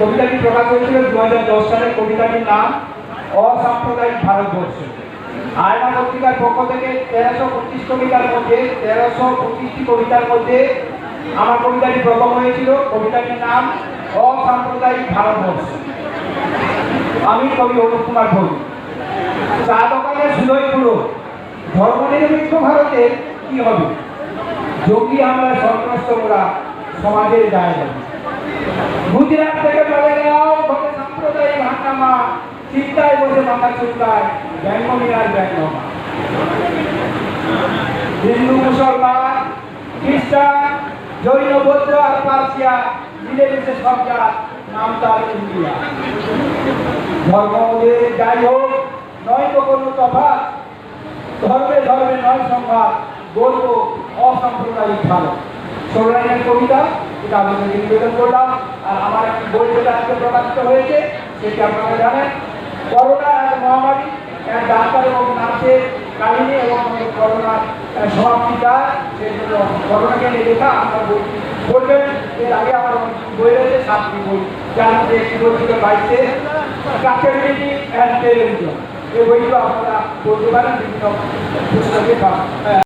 কবিতাটি প্রকাশ হয়েছিল 2010 সালে। কবিতাটির নাম অসাম্প্রদায়িক ভারতবর্ষ। আয়না পত্রিকার পক্ষ থেকে 1325 কবিতার মধ্যে 1325টি কবিতার মধ্যে আমার কবিতাটি প্রথম হয়েছিল। কবিতাটির নাম অসাম্প্রদায়িক ভারতবর্ষ। আমি কবি অনুপ কুমার ঘোষ। চা দোকানে সুদয় পুরো ধর্মনিরপেক্ষ ভারতে কি হবে? জঙ্গি হামলায় সন্ত্রস্ত ওরা সমাজের দায় হবে। গুজরাট থেকে বেড়াও ঘটে সাম্প্রদায়িক হাঙ্গামা, চিন্তায় বসে মাথা চুলকায় ব্যঙ্গমিয়ার ব্যঙ্গমা। হিন্দু মুসলমান খ্রিস্টান জৈন বৌদ্ধ আর পার্সিয়া মিলেমিশে সব জাত, নাম তার ইন্ডিয়া। ধর্ম ওদের যাই হোক নয় তো কোনো তফাৎ, ধর্মে ধর্মে নয় সংঘাত, বলবো অসাম্প্রদায়িক ভারত। সৌরাইনের কবিতা, এটা আপনাদের নিবেদন করলাম। আর আমার একটি বই যেটা আজকে প্রকাশিত হয়েছে সেটি আপনারা জানেন, করোনা এক মহামারী, এক ডাক্তার এবং নার্সের কাহিনী এবং করোনার সমাপ্তিটা, সেই জন্য করোনাকে নিয়ে লেখা আমরা বই পড়বেন। এর আগে আমার বই রয়েছে 7টি বই, যার মধ্যে একটি বই ছিল 22 কাকেবিলিটি অ্যান্ড টেলিভিশন। এই বইগুলো আপনারা পড়তে পারেন বিভিন্ন পুস্তকে।